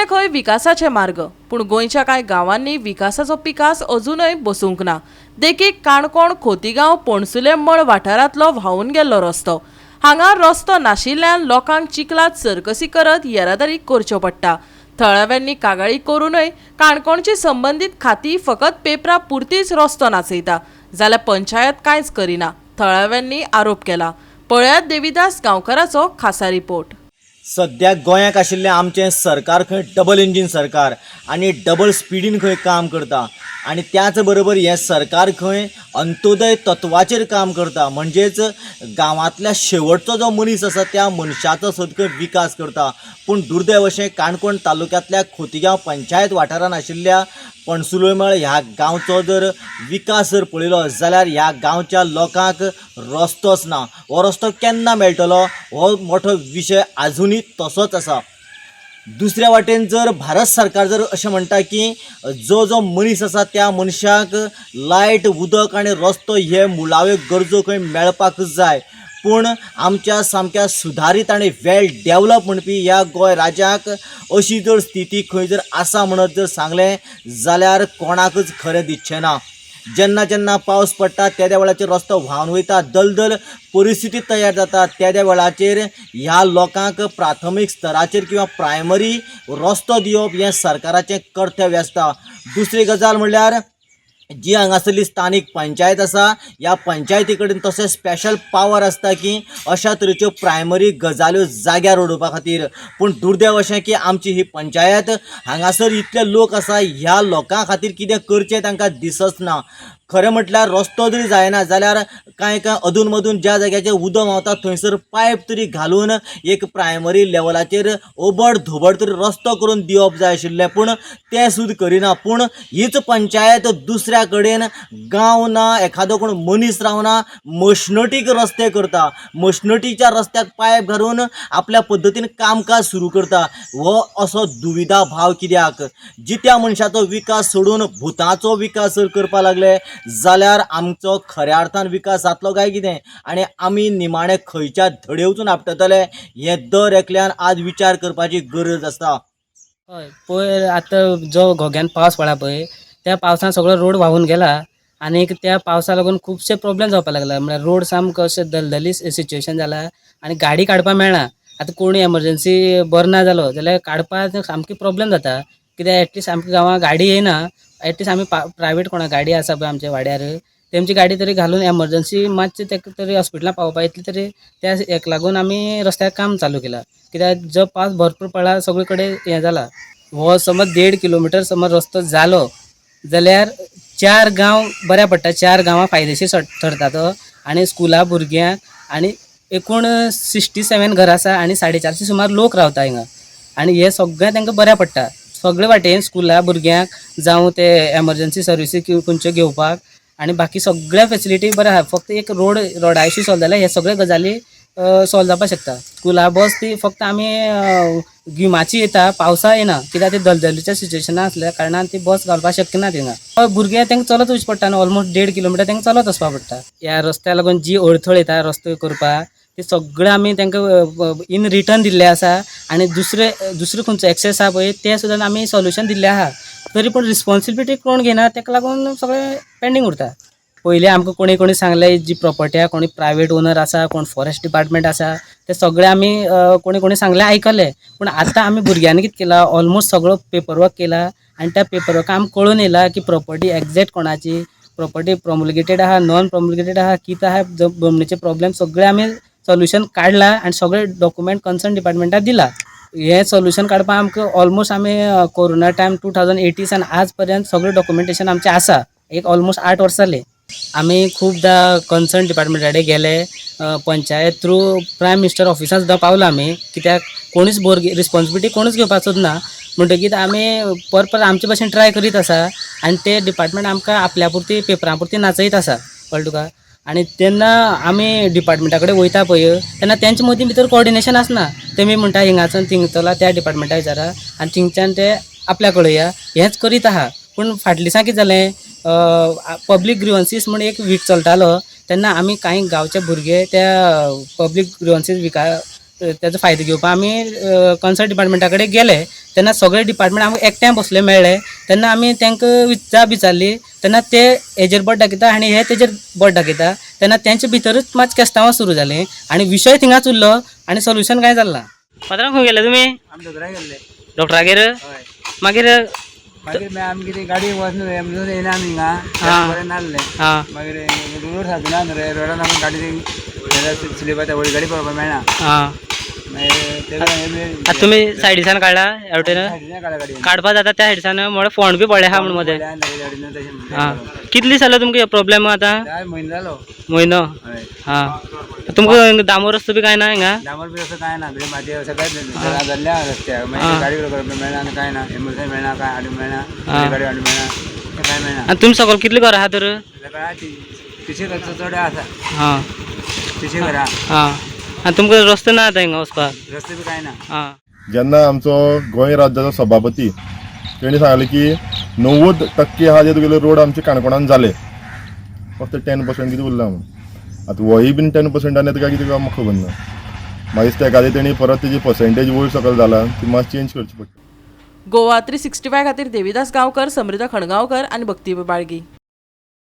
खंय विकासाचे मार्ग, पूण गोंयच्या कांय गांवांनी विकासाचो पिकास अजूनय बसूंक ना। देखीक काणकोण खोतीगांव पणसुले मळ वाठारांतलो व्हांवून गेल्लो रस्तो। हांगा रस्तो नाशिल्ल्यान लोकांक चिखलात सरकसी करत येरादारी करच्यो पडटा। थळाव्यांनी कागाळी करूनय काणकोणची संबंधीत खाती फकत पेपरा पुरतीच रस्तो नाचयता, जाल्यार पंचायत कांयच करिना, थळाव्यांनी आरोप केला। पळयात देविदास गांवकाराचो खासा रिपोर्ट। सद्या गोंयाक आशिल्लें आमचें सरकार खंय डबल इंजीन सरकार आनी डबल स्पिडीन खंय काम करता आनी त्याच बरोबर हें सरकार खंय अंत्योदय तत्वाचेर काम करता, म्हणजेच गांवांतल्या शेवटचो जो मनीस आसा त्या मनशाचो खंय विकास करता। पूण दुर्दैव अशें काणकोण तालुक्यांतल्या खोतीगांव पंचायत वाठारांत आशिल्ल्या पणसुलोमळ ह्या गांवचो जर विकास जर पळयलो जाल्यार ह्या गांवच्या लोकांक रस्तोच ना। हो रस्तो केन्ना मेळटलो हो मोठो विशय आजुनूय तसोच आसा। दुसऱ्या वाटेन जर भारत सरकार जर अशें म्हणटा की जो मनीस आसा त्या मनशाक लायट, उदक आनी रस्तो हे मुळाव्यो गरजो खंय मेळपाकच जाय, पूण आमच्या सामक्या सुधारीत आनी वेल डेवलप म्हणपी ह्या गोंय राज्याक अशी जर स्थिती खंय जर आसा म्हणत जर सांगलें जाल्यार कोणाकच खरें दिसचें ना। जेन्ना जेन्ना पावस पडटा त्या वेळाचेर रस्तो व्हांवन वयता, दलदल परिस्थिती तयार जाता, त्या वेळाचेर ह्या लोकांक प्राथमीक स्तराचेर किंवा प्रायमरी रस्तो दिवप हें सरकाराचें कर्तव्य आसता। दुसरी गजाल म्हणल्यार जी हांगासरली स्थानीक पंचायत आसा ह्या पंचायती कडेन तशें स्पेशल पावर आसता की अशा तरेच्यो प्रायमरी गजाल्यो जाग्यार उडोवपा खातीर, पूण दुर्दैव अशें की आमची ही पंचायत हांगासर इतले लोक आसा ह्या लोकां खातीर कितें करचें तांकां दिसच ना। खरें म्हटल्यार रस्तो जरी जायना जाल्यार कांय अदून मदून ज्या जाग्याचेर उदक व्हांवता थंयसर पायप तरी घालून एक प्रायमरी लेवलाचेर ओबड धोबड तरी रस्तो करून दिवप जाय आशिल्लें, पूण तें सुद्दां करिना। पूण हीच पंचायत दुसऱ्या कडेन गांव ना, एखादो कोण मनीस रावना, मशनटीक रस्ते करता, मशनटीच्या रस्त्याक पायप घालून आपल्या पद्दतीन कामकाज सुरू करता। हो असो दुविधा भाव कित्याक? जित्या मनशाचो विकास सोडून भुतांचो विकास जर करपा लागले जाल्यार आमचो खऱ्या अर्थान विकास जातलो काय कितें? आनी आमी निमाणे खंयच्या धडे वचून आपटतले हें दर एकल्यान आज विचार करपाची गरज आसा। हय, पयर आतां जो घोग्यान पावस पडला पळय त्या पावसान सगळो रोड व्हांवून गेला आनी त्या पावसा लागून खुबशे प्रॉब्लेम जावपाक लागला। म्हळ्यार रोड सामको अशें दलदली सिच्युएशन जाला आनी गाडी काडपाक मेळना। आतां कोणी एमर्जन्सी बरो ना जालो जाल्यार काडपाक सामकी प्रॉब्लेम जाता, कित्याक एटलिस्ट आमच्या गांवांत गाडी येना। एटलिस्ट आमी प्रायवेट कोणा गाडी आसा पळय आमच्या वाड्यार तेमची गाडी तरी घालून एमर्जन्सी मातशें तेका तरी हॉस्पिटलांत पावोवपाक इतली तरी त्या हेक लागून आमी रस्त्यार काम चालू केलां। कित्याक जो पावस भरपूर पडला सगळे कडेन हें जाला। हो समज 1.5 किलोमिटर समज रस्तो जालो जाल्यार 4 गांव बऱ्या पडटा, 4 गांवां फायदेशीर ठरता तो। आनी स्कुला भुरग्यांक आनी एकूण 67 घरां आसा आनी 450 सुमार लोक रावता हिंगा आनी हे सगळें तांकां बऱ्या पडटा। सगळे वाटेन स्कुला भुरग्यांक जावं ते एमर्जन्सी सर्विसी खंयच्यो घेवपाक आनी बाकी सगळ्या फेसिलिटी बऱ्यो आहा। फक्त एक रोडा इश्यू सॉल्व जाल्यार हे सगळे गजाली सॉल्व जावपाक शकता। स्कुला बस ती फक्त आमी गिमाची येता, पावसा येना, कित्याक ते दलदलीच्या सिच्युएशनान आसल्या कारणान ती बस घालपाक शक्य ना थिंगा। भुरगे तांकां चलत वचचें पडटा न्हू, ऑलमोस्ट 1.5 किलोमिटर तांकां चलत वचपाक पडटा। ह्या रस्त्याक लागून जी अडथळ येता रस्तो करपाक ते सगळे आमी तांकां इन रिटर्न दिल्ले आसा आनी दुसरे खंयचो एक्सेस आहा पळय ते सुद्दां आमी सॉल्युशन दिल्लें आहा। तरी पूण रिस्पॉन्सिबिलिटी कोण घेना ताका लागून सगळें पेंडींग उरता। पयलीं आमकां कोणी सांगलें जी प्रॉपर्टी आहा, कोणी प्रायवेट ओनर आसा, कोण फॉरेस्ट डिपार्टमेंट आसा, ते सगळे आमी कोणी सांगलें आयकलें। पूण आतां आमी भुरग्यांनी कितें केलां, ऑलमोस्ट सगळो पेपरवर्क केला आनी त्या पेपरवर्कान आमकां कळून येयला की प्रॉपर्टी एक्झॅक्ट कोणाची, प्रॉपर्टी प्रोमुलगेटेड आहा, नॉन प्रोमुलगेटेड आहा, कितें आहा, जमनीचे प्रॉब्लेम सगळे आमी सॉल्युशन काडला आनी सगळे डॉक्युमेंट कन्सर्न डिपार्टमेंटाक दिला। हे सॉल्युशन काडपाक आमकां ऑलमोस्ट आमी कोरोना टायम 2018 सान आज पर्यंत सगळें डॉक्युमेंटेशन आमचें आसा। एक ऑलमोस्ट 8 वर्सां जालीं। आमी खूबदां कन्सर्न डिपार्टमेंटा कडेन गेले, पंचायत थ्रू प्रायम मिनिस्टर ऑफिसान सुद्दां पावला आमी, कित्याक कोणीच रिस्पॉन्सिबिलिटी कोणूच घेवपाक सोदना। म्हणटकीर आमी परत आमचे भशेन ट्राय करीत आसा आनी ते डिपार्टमेंट आमकां आपल्या पुरती पेपरा पुरती नाचयत आसा, कळ्ळें तुका। आनी तेन्ना आमी डिपार्टमेंटा कडेन वयता पळय तेन्ना तेंच्या मदीं भितर कोऑर्डिनेशन आसना। तेमी म्हणटा हिंगाच्यान थिंग चला, त्या डिपार्टमेंटाक विचारा आनी थिंगच्यान ते आपल्या कडेन या, हेंच करीत आहा। पूण फाटल्या दिसां कितें जालें, पब्लीक ग्रिवन्सीस म्हण एक वीक चलतालो तेन्ना आमी कांय गांवचे भुरगे त्या पब्लीक ग्रिवन्सीस त्याचो फायदो घेवपाक आमी कन्सर्न डिपार्टमेंटा कडेन गेले तेन्ना सगळे डिपार्टमेंट आमकां एकठांय बसले मेळ्ळे तेन्ना आमी तांकां जाप विचारली तेन्ना ते हेजेर बोट दाखयता आनी हे तेजेर बोट दाखयता तेन्ना तेंचे भितरूच मात केस्तांवां सुरू जालीं आनी विशय थिंगाच उरलो आनी सोल्युशन कांय जालें ना. पात्रांव खंय गेले तुमी? आमी दोतोराक गेल्ले. डॉक्टरागेर हय. मागीर मागीर आमी कितें गाडी वचून एम्बुलन्स येयना आमी हिंगा बरें नासलें. हां मागीर रोड सारको ना रे रोडान आमी गाडी स्लीप येता व्हडली गाडी पळोवपाक मेळना. हां मागीर तेका आतां तुमी सायडीसान काडला हेवटेन सायडीन काडला गाडी. काडपा जाता त्या सायडीसान म्हळ्यार फोंड बी पडले आहा म्हणून मदें. गाडीन तशें हां कितली जालो तुमकां प्रॉब्लेम आतां? म्हयनो जालो. म्हयनो हय. हां तुमकां दामो रस्तो बी कांय ना हिंगा? डांबर बी असं काय ना माती सगळ्यात धरल्या रस्त्याक मागीर गाडी बरोबर मेळना आनी काय ना एम्बुलन्स मेळना काय हाडूंक मेळना गाडी हाडूंक मेळना काय मेळना. आनी तुमी सकयल कितली घरां आहा तर? सकाळ तिशे खर्च चड आसा हां तिशे घरा हां आनी तुमकां रस्तो ना आतां हिंगा वचपाक? रस्ते बी काय ना. हां जेन्ना आमचो गोंय राज्याचो सभापती तेणी सांगलें की 90% आहा जे तुगेले रोड आमचे काणकोणान जाले फक्त 10% कितें उरला म्हणून. आतां वोय बीन 10% आनी तुका कितें म्हाका खबर ना. मागीर त्या खातीर तेणी परत तेजी पर्सेंटेज वयर सकयल जाला ती मात चेंज करची पडटा. गोवा 365 खातीर देविदास गांवकर, समृद्धा खणगांवकर आनी भक्ती बाळगी.